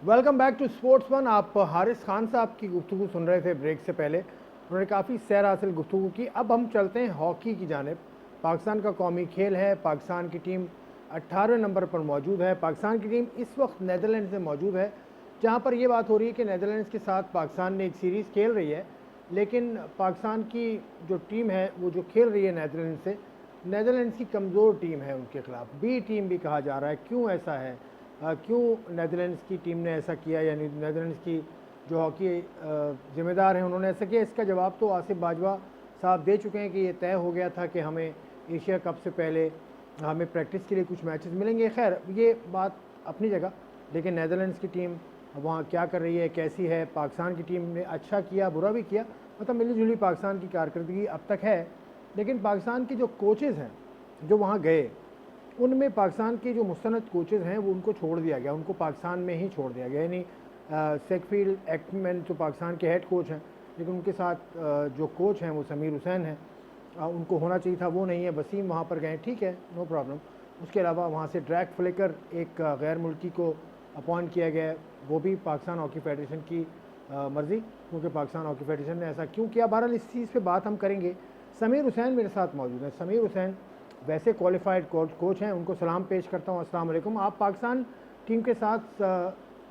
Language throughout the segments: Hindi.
Welcome back to sports one. आप हारिस खान साहब की गुफ्तगू सुन रहे थे ब्रेक से पहले। उन्होंने काफ़ी सैर हासिल गुफ्तगू की। अब हम चलते हैं हॉकी की जानिब। पाकिस्तान का कौमी खेल है। पाकिस्तान की टीम 18वें नंबर पर मौजूद है। पाकिस्तान की टीम इस वक्त नीदरलैंड से मौजूद है, जहाँ पर यह बात हो रही है कि नीदरलैंड्स के साथ पाकिस्तान ने एक सीरीज़ खेल रही है, लेकिन पाकिस्तान की जो टीम है वो जो खेल रही है नीदरलैंड से, नीदरलैंड्स की कमज़ोर टीम है, उनके ख़िलाफ़ बी टीम भी कहा जा रहा है। क्यों ऐसा है? क्यों नीदरलैंड्स की टीम ने ऐसा किया, यानी नीदरलैंड्स की जो हॉकी ज़िम्मेदार हैं उन्होंने ऐसा किया? इसका जवाब तो आसिफ बाजवा साहब दे चुके हैं कि ये तय हो गया था कि हमें एशिया कप से पहले हमें प्रैक्टिस के लिए कुछ मैचेस मिलेंगे। खैर, ये बात अपनी जगह, लेकिन नीदरलैंड्स की टीम वहाँ क्या कर रही है, कैसी है? पाकिस्तान की टीम ने अच्छा किया, बुरा भी किया, मतलब मिली जुली पाकिस्तान की कारकर्दगी अब तक है। लेकिन पाकिस्तान के जो कोचेज़ हैं जो वहाँ गए, उनमें पाकिस्तान के जो मुस्तनद कोचेज़ हैं वो उनको छोड़ दिया गया, उनको पाकिस्तान में ही छोड़ दिया गया। यानी सेकफील्ड एक्टमैन जो पाकिस्तान के हेड कोच हैं, लेकिन उनके साथ जो कोच हैं वो समीर हुसैन हैं, उनको होना चाहिए था, वो नहीं है। वसीम वहाँ पर गए, ठीक है, नो प्रॉब्लम। उसके अलावा वहाँ से ड्रैक फ्लेकर एक गैर मुल्की को अपॉइंट किया गया है, वो भी पाकिस्तान हॉकी फेडरेशन की मर्ज़ी, क्योंकि पाकिस्तान हॉकी फेडरेशन ने ऐसा क्यों किया। बहरहाल इस चीज़ पे बात हम करेंगे। समीर हुसैन मेरे साथ मौजूद हैं। समीर हुसैन वैसे क्वालिफाइड कोच हैं, उनको सलाम पेश करता हूँ। अस्सलाम वालेकुम। आप पाकिस्तान टीम के साथ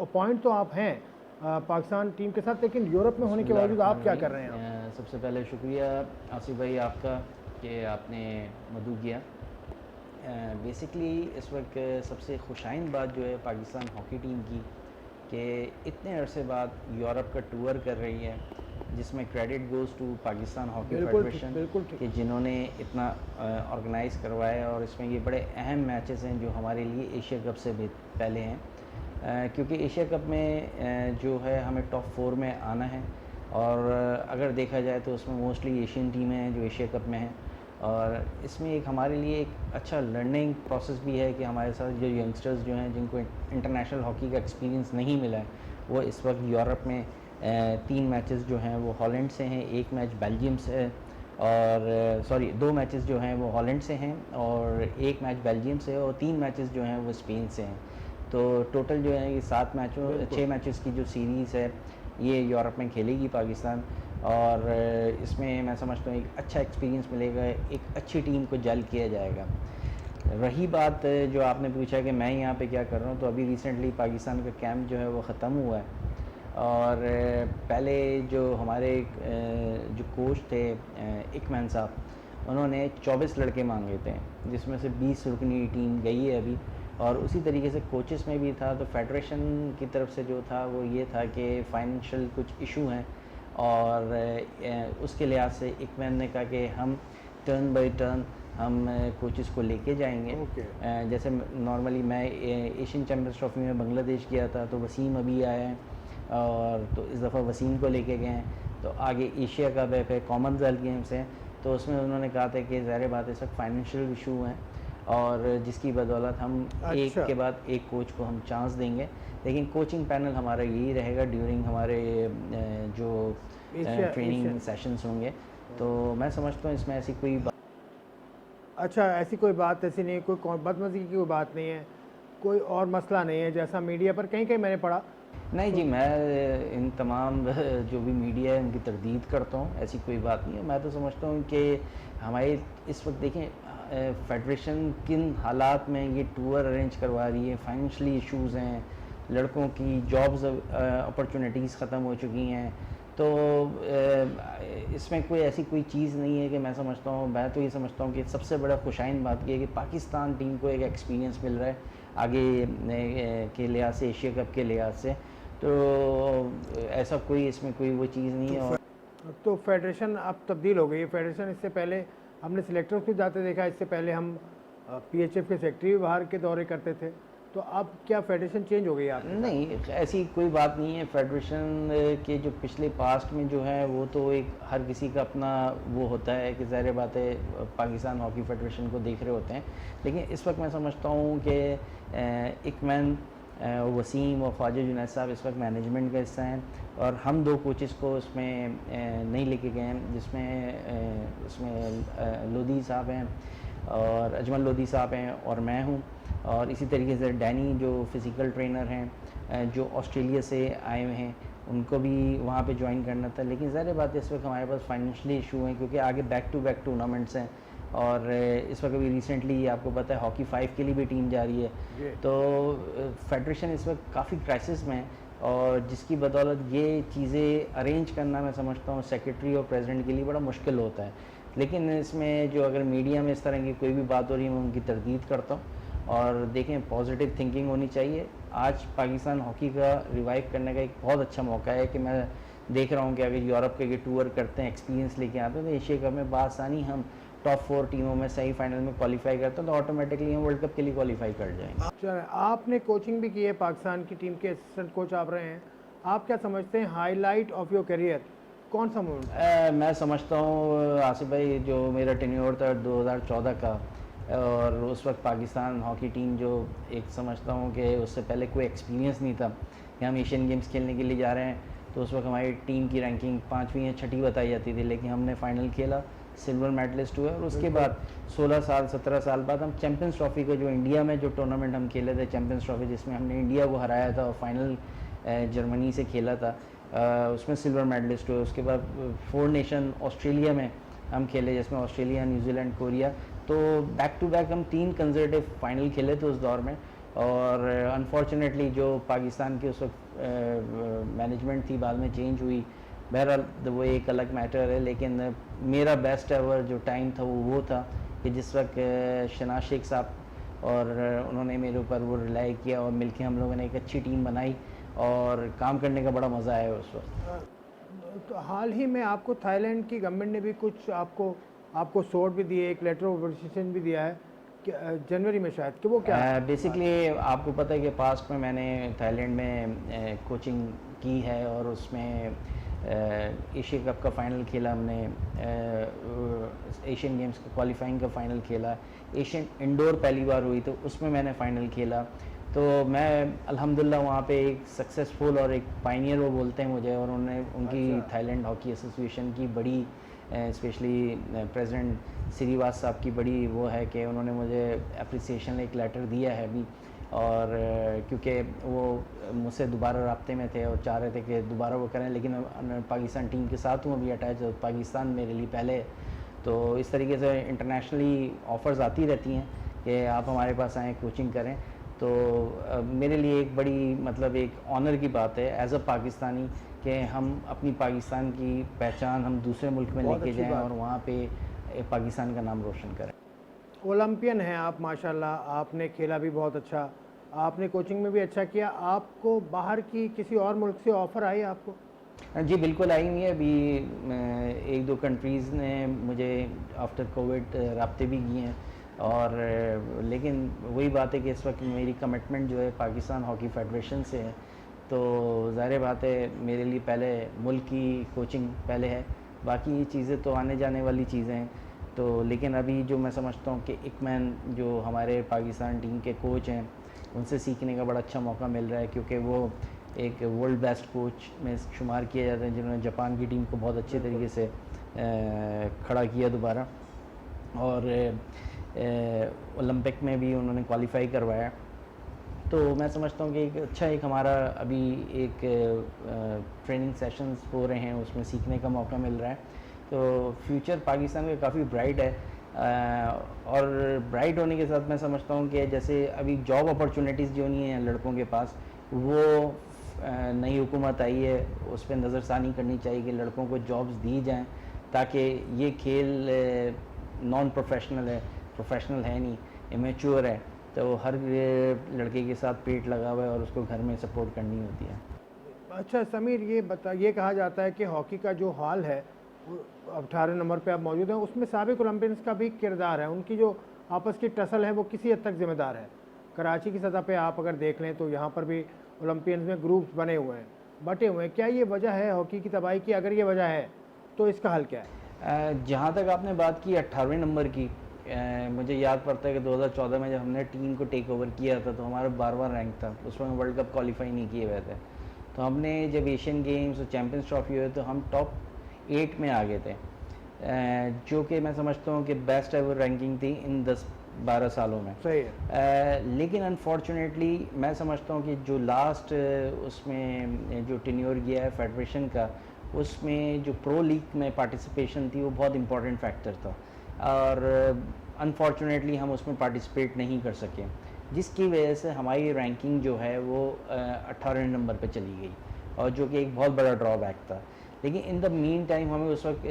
अपॉइंट तो आप हैं पाकिस्तान टीम के साथ, लेकिन यूरोप में होने के बावजूद आप क्या कर रहे हैं आप? सबसे पहले शुक्रिया आसिफ भाई आपका कि आपने मदऊ किया। बेसिकली इस वक्त सबसे खुशाइन बात जो है पाकिस्तान हॉकी टीम की कि इतने अरसे बाद यूरोप का टूर कर रही है, जिसमें credit goes to Pakistan hockey federation कि जिन्होंने इतना ऑर्गेनाइज़ करवाया, और इसमें ये बड़े अहम मैचेस हैं जो हमारे लिए एशिया कप से भी पहले हैं। क्योंकि एशिया कप में जो है हमें टॉप 4 में आना है, और अगर देखा जाए तो उसमें मोस्टली एशियन टीमें हैं जो एशिया कप में हैं, और इसमें एक हमारे लिए एक अच्छा लर्निंग प्रोसेस भी है कि हमारे साथ जो यंगस्टर्स जो हैं जिनको इंटरनेशनल हॉकी का एक्सपीरियंस नहीं मिला है, वो इस वक्त यूरोप में 3 मैचेस जो हैं वो हॉलैंड से हैं, 1 मैच बेल्जियम से है, और 2 मैचेस जो हैं वो हॉलैंड से हैं, और 1 मैच बेल्जियम से, और 3 मैचेस जो हैं वो स्पेन से हैं। तो टोटल जो है ये 6 मैचेस की जो सीरीज़ है ये यूरोप में खेलेगी पाकिस्तान, और इसमें मैं समझता हूँ एक अच्छा एक्सपीरियंस मिलेगा, एक अच्छी टीम को जल किया जाएगा। रही बात जो आपने पूछा कि मैं यहाँ पे क्या कर रहा हूँ, तो अभी रिसेंटली पाकिस्तान का कैंप जो है वो ख़त्म हुआ है, और पहले जो हमारे जो कोच थे इकमैन साहब, उन्होंने 24 लड़के मांगे थे, जिसमें से 20 रुकनी टीम गई है अभी, और उसी तरीके से कोचेस में भी था। तो फेडरेशन की तरफ से जो था वो ये था कि फाइनेंशियल कुछ इशू हैं, और उसके लिहाज से इकमैन ने कहा कि हम टर्न बाय टर्न हम कोचेस को लेके जाएंगे। जैसे नॉर्मली मैं एशियन चैम्पियंस ट्रॉफी में बांग्लादेश गया था, तो वसीम अभी आए हैं, और तो इस दफ़ा वसीम को लेके गए हैं। तो आगे एशिया का है, कॉमनवेल्थ गेम्स हैं, तो उसमें उन्होंने कहा था कि ज़ाहिर बात है सब फाइनेंशियल इशू हैं, और जिसकी बदौलत हम एक के बाद एक कोच को हम चांस देंगे। लेकिन कोचिंग पैनल हमारा यही रहेगा ड्यूरिंग हमारे जो ट्रेनिंग सेशंस होंगे। तो मैं समझता हूँ इसमें ऐसी कोई अच्छा, ऐसी कोई बात ऐसी नहीं है, कोई बदमज़गी की कोई बात नहीं है, कोई और मसला नहीं है जैसा मीडिया पर कहीं कहीं मैंने पढ़ा। नहीं जी, मैं इन तमाम जो भी मीडिया है उनकी तरदीद करता हूँ, ऐसी कोई बात नहीं है। मैं तो समझता हूँ कि हमारे इस वक्त देखें फेडरेशन किन हालात में ये टूर अरेंज करवा रही है, फाइनेंशली इश्यूज़ हैं, लड़कों की जॉब्स अपॉर्चुनिटीज़ ख़त्म हो चुकी हैं। तो इसमें कोई ऐसी कोई चीज़ नहीं है कि मैं समझता हूँ, मैं तो ये समझता हूँ कि सबसे बड़ा खुशाइन बात यह है कि पाकिस्तान टीम को एक एक्सपीरियंस मिल रहा है आगे के लिहाज से, एशिया कप के लिहाज से। तो ऐसा कोई इसमें कोई वो चीज़ नहीं है। और तो फेडरेशन अब तब्दील हो गई है। फेडरेशन इससे पहले हमने सिलेक्टर्स को जाते देखा, इससे पहले हम पीएचएफ के सेक्रेटरी भी बाहर के दौरे करते थे। तो अब क्या फेडरेशन चेंज हो गई है? नहीं, ऐसी कोई बात नहीं है। फेडरेशन के जो पिछले पास्ट में जो है वो तो एक हर किसी का अपना वो होता है कि ज़ाहिर बात है पाकिस्तान हॉकी फेडरेशन को देख रहे होते हैं। लेकिन इस वक्त मैं समझता हूँ कि इकमैन, वसीम और ख्वाजा जुनैद साहब इस वक्त मैनेजमेंट का हिस्सा हैं, और हम 2 कोचेस को इसमें नहीं लेके गए हैं, जिसमें इसमें लोधी साहब हैं और अजमल लोधी साहब हैं और मैं हूँ, और इसी तरीके से डैनी जो फ़िज़िकल ट्रेनर हैं जो ऑस्ट्रेलिया से आए हुए हैं, उनको भी वहाँ पे ज्वाइन करना था। लेकिन ज़ाहिर बात है इस वक्त हमारे पास फाइनेंशियली इशू हैं, क्योंकि आगे बैक टू बैक टूर्नामेंट्स हैं, और इस वक्त अभी रिसेंटली आपको पता है हॉकी 5 के लिए भी टीम जा रही है। तो फेडरेशन इस वक्त काफ़ी क्राइसिस में है, और जिसकी बदौलत ये चीज़ें अरेंज करना मैं समझता हूँ सेक्रेटरी और प्रेसिडेंट के लिए बड़ा मुश्किल होता है। लेकिन इसमें जो अगर मीडिया में इस तरह की कोई भी बात हो रही है, मैं उनकी तरदीद करता हूँ। और देखें, पॉजिटिव थिंकिंग होनी चाहिए। आज पाकिस्तान हॉकी का रिवाइव करने का एक बहुत अच्छा मौका है कि मैं देख रहा हूँ कि अगर यूरोप के टूर करते हैं, एक्सपीरियंस लेके आते हैं, तो एशिया कप में बासानी हम टॉप 4 टीमों में सेमीफाइनल में क्वालिफाई करते हैं, तो ऑटोमेटिकली हम वर्ल्ड कप के लिए क्वालिफाई कर जाएंगे। चलो, आपने कोचिंग भी की है, पाकिस्तान की टीम के असिस्टेंट कोच आप रहे हैं, आप क्या समझते हैं हाईलाइट ऑफ योर करियर कौन सा मोमेंट? मैं समझता हूँ आसिफ भाई, जो मेरा टेन्योर था 2014 का, और उस वक्त पाकिस्तान हॉकी टीम जो एक समझता हूँ कि उससे पहले कोई एक्सपीरियंस नहीं था कि हम एशियन गेम्स खेलने के लिए जा रहे हैं। तो उस वक्त हमारी टीम की रैंकिंग 5वीं या 6ठी बताई जाती थी, लेकिन हमने फ़ाइनल खेला, सिल्वर मेडलिस्ट हुए, और उसके बाद 16 साल 17 साल बाद हम चैम्पियंस ट्रॉफी को, जो इंडिया में जो टूर्नामेंट हम खेले थे चैम्पियंस ट्रॉफी, जिसमें हमने इंडिया को हराया था और फाइनल जर्मनी से खेला था, उसमें सिल्वर मेडलिस्ट हुए। उसके बाद 4 नेशन ऑस्ट्रेलिया में हम खेले, जिसमें ऑस्ट्रेलिया, न्यूजीलैंड, कोरिया, तो बैक टू बैक हम 3 कंसेक्यूटिव फाइनल खेले थे उस दौर में। और अनफॉर्चुनेटली जो पाकिस्तान की उस वक्त मैनेजमेंट थी, बाद में चेंज हुई, बहरहाल वो एक अलग मैटर है। लेकिन मेरा बेस्ट एवर जो टाइम था वो था कि जिस वक्त शनाज शेख साहब और उन्होंने मेरे ऊपर वो रिलाई किया, और मिलके हम लोगों ने एक अच्छी टीम बनाई, और काम करने का बड़ा मज़ा आया उस वक्त। तो हाल ही में आपको थाईलैंड की गवर्नमेंट ने भी कुछ आपको सोर्ट भी दिए, एक लेटर ऑफ अप्रिसिएशन भी दिया है जनवरी में शायद, कि वो क्या है? बेसिकली आपको पता है कि पास्ट में मैंने थाईलैंड में कोचिंग की है, और उसमें एशिया कप का फ़ाइनल खेला हमने, एशियन गेम्स का क्वालिफाइंग का फ़ाइनल खेला, एशियन इंडोर पहली बार हुई तो उसमें मैंने फ़ाइनल खेला। तो मैं अल्हम्दुलिल्लाह वहाँ पे एक सक्सेसफुल और एक पायनियर वो बोलते हैं मुझे, और उनकी थाईलैंड हॉकी एसोसिएशन की बड़ी, स्पेशली प्रेसिडेंट श्रीवास साहब की बड़ी वो है कि उन्होंने मुझे अप्रिसिएशन एक लेटर दिया है अभी। और क्योंकि वो मुझसे दोबारा राब्ते में थे और चाह रहे थे कि दोबारा वो करें, लेकिन पाकिस्तान टीम के साथ हूँ अभी अटैच, पाकिस्तान मेरे लिए पहले है। तो इस तरीके से इंटरनेशनली ऑफ़र्स आती रहती हैं कि आप हमारे पास आएँ, कोचिंग करें। तो मेरे लिए एक बड़ी मतलब एक ऑनर की बात है एज़ अ पाकिस्तानी कि हम अपनी पाकिस्तान की पहचान हम दूसरे मुल्क में लेके जाएं और वहाँ पे पाकिस्तान का नाम रोशन करें। ओलंपियन हैं आप माशाल्लाह, आपने खेला भी बहुत अच्छा, आपने कोचिंग में भी अच्छा किया, आपको बाहर की किसी और मुल्क से ऑफ़र आई आपको? जी बिल्कुल आई हुई है। अभी 1-2 कंट्रीज़ ने मुझे आफ्टर कोविड राब्ते भी किए हैं, और लेकिन वही बात है कि इस वक्त मेरी कमिटमेंट जो है पाकिस्तान हॉकी फेडरेशन से है। तो ज़ाहिर बात है मेरे लिए पहले मुल्क की कोचिंग पहले है, बाकी चीज़ें तो आने जाने वाली चीज़ें हैं। तो लेकिन अभी जो मैं समझता हूँ कि इकमैन जो हमारे पाकिस्तान टीम के कोच हैं, उनसे सीखने का बड़ा अच्छा मौका मिल रहा है, क्योंकि वो एक वर्ल्ड बेस्ट कोच में शुमार किए जाते हैं, जिन्होंने जापान की टीम को बहुत अच्छे तरीके से खड़ा किया दोबारा, और ओलंपिक में भी उन्होंने क्वालिफाई करवाया। तो मैं समझता हूँ कि एक अच्छा एक हमारा अभी एक ट्रेनिंग सेशंस हो रहे हैं, उसमें सीखने का मौका मिल रहा है। तो फ्यूचर पाकिस्तान का काफ़ी ब्राइट है, और ब्राइट होने के साथ मैं समझता हूँ कि जैसे अभी जॉब अपॉर्चुनिटीज़ जो नहीं हैं लड़कों के पास, वो नई हुकूमत आई है उस पर नज़रसानी करनी चाहिए कि लड़कों को जॉब्स दी जाएं, ताकि ये खेल नॉन प्रोफेशनल है, प्रोफेशनल है नहीं, इमेच्योर है। तो हर लड़के के साथ पेट लगा हुआ है और उसको घर में सपोर्ट करनी होती है। अच्छा समीर, ये कहा जाता है कि हॉकी का जो हाल है, 18 नंबर पे आप मौजूद हैं, उसमें साबिक ओलंपियंस का भी किरदार है, उनकी जो आपस की टसल है वो किसी हद तक जिम्मेदार है। कराची की सतह पे आप अगर देख लें तो यहाँ पर भी ओलंपियंस में ग्रुप्स बने हुए हैं, बटे हुए हैं। क्या ये वजह है हॉकी की तबाही की? अगर ये वजह है तो इसका हल क्या है? जहाँ तक आपने बात की 18वें नंबर की, मुझे याद पड़ता है कि 2014 में जब हमने टीम को टेक ओवर किया था तो हमारा 12वां रैंक था, उसमें वर्ल्ड कप क्वालिफाई नहीं किए हुए थे। तो हमने जब एशियन गेम्स और चैम्पियंस ट्रॉफी हुए तो हम टॉप 8 में आ गए थे। जो कि मैं समझता हूँ कि बेस्ट एवर रैंकिंग थी इन 10-12 सालों में। सही है। लेकिन अनफॉर्चुनेटली मैं समझता हूँ कि जो लास्ट उसमें जो टेन्योर गया है फेडरेशन का, उसमें जो प्रो लीग में पार्टिसिपेशन थी वो बहुत इम्पोर्टेंट फैक्टर था, और अनफॉर्चुनेटली हम उसमें पार्टिसिपेट नहीं कर सके, जिसकी वजह से हमारी रैंकिंग जो है वो 18 नंबर पे चली गई, और जो कि एक बहुत बड़ा ड्रॉबैक था। लेकिन इन द मीन टाइम हमें उस वक्त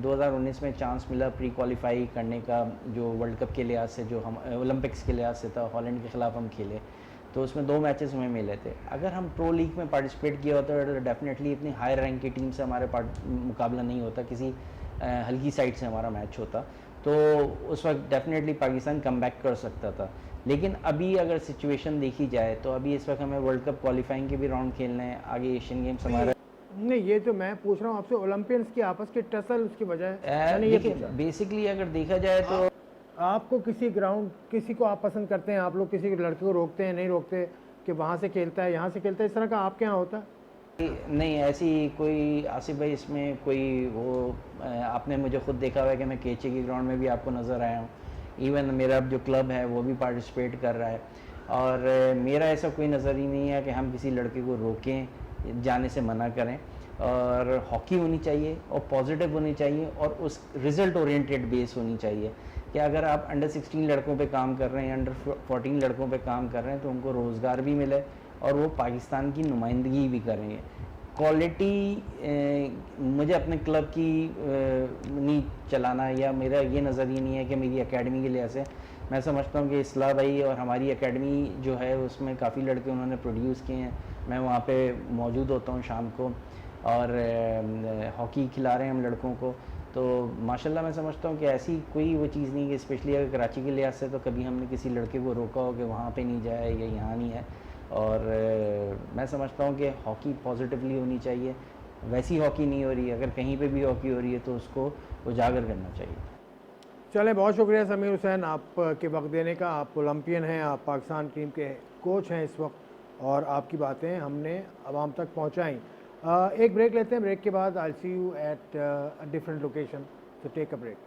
2019 में चांस मिला प्री क्वालिफाई करने का, जो वर्ल्ड कप के लिहाज से, जो हम ओलंपिक्स के लिहाज से था, हॉलैंड के ख़िलाफ़ हम खेले, तो उसमें 2 मैचेस हमें मिले थे। अगर हम प्रो लीग में पार्टिसिपेट किया होता तो डेफिनेटली इतनी हाई रैंक की टीम से हमारे मुकाबला नहीं होता, किसी हल्की साइड से हमारा मैच होता, तो उस वक्त डेफिनेटली पाकिस्तान कम बैक कर सकता था। लेकिन अभी अगर सिचुएशन देखी जाए तो अभी इस वक्त हमें वर्ल्ड कप क्वालिफाइंग के भी राउंड खेलने हैं, आगे एशियन गेम्स हमारा। नहीं, ये तो मैं पूछ रहा हूँ आपसे, ओलंपियंस की आपस की टसल उसकी वजह मैंने ये देखिए पूछा। बेसिकली अगर देखा जाए तो आपको किसी ग्राउंड, किसी को आप पसंद करते हैं, आप लोग किसी लड़के को रोकते हैं, नहीं रोकते कि वहाँ से खेलता है, यहाँ से खेलता है, इस तरह का आपके यहाँ होता है? नहीं, ऐसी कोई आसिफ भाई इसमें कोई वो आपने मुझे खुद देखा हुआ है कि मैं केचे की ग्राउंड में भी आपको नज़र आया हूँ, इवन मेरा जो क्लब है वो भी पार्टिसिपेट कर रहा है, और मेरा ऐसा कोई नज़र ही नहीं है कि हम किसी लड़के को रोकें, जाने से मना करें। और हॉकी होनी चाहिए और पॉजिटिव होनी चाहिए और उस रिज़ल्ट ओरिएंटेड बेस होनी चाहिए कि अगर आप अंडर 16 लड़कों पे काम कर रहे हैं, अंडर 14 लड़कों पे काम कर रहे हैं, तो उनको रोज़गार भी मिले और वो पाकिस्तान की नुमाइंदगी भी करेंगे। क्वालिटी मुझे अपने क्लब की नहीं चलाना, या मेरा ये नज़र ही नहीं है कि मेरी एकेडमी के लिहाज से, मैं समझता हूँ कि इस्लाह भाई और हमारी एकेडमी जो है उसमें काफ़ी लड़के उन्होंने प्रोड्यूस किए हैं, मैं वहाँ पे मौजूद होता हूँ शाम को, और हॉकी खिला रहे हैं हम लड़कों को, तो माशाल्लाह मैं समझता हूँ कि ऐसी कोई वो चीज़ नहीं कि स्पेशली अगर कराची के लिहाज से तो कभी हमने किसी लड़के को रोका हो कि वहाँ पे नहीं जाए या यहाँ नहीं है। और मैं समझता हूँ कि हॉकी पॉजिटिवली होनी चाहिए, वैसी हॉकी नहीं हो रही है, अगर कहीं पे भी हॉकी हो रही है तो उसको उजागर करना चाहिए। चलें, बहुत शुक्रिया समीर हुसैन आप के वक्त देने का। आप ओलंपियन हैं, आप पाकिस्तान टीम के कोच हैं इस वक्त, और आपकी बातें हमने आवाम तक पहुँचाई। एक ब्रेक लेते हैं, ब्रेक के बाद I see you at a different location, तो टेक अ ब्रेक।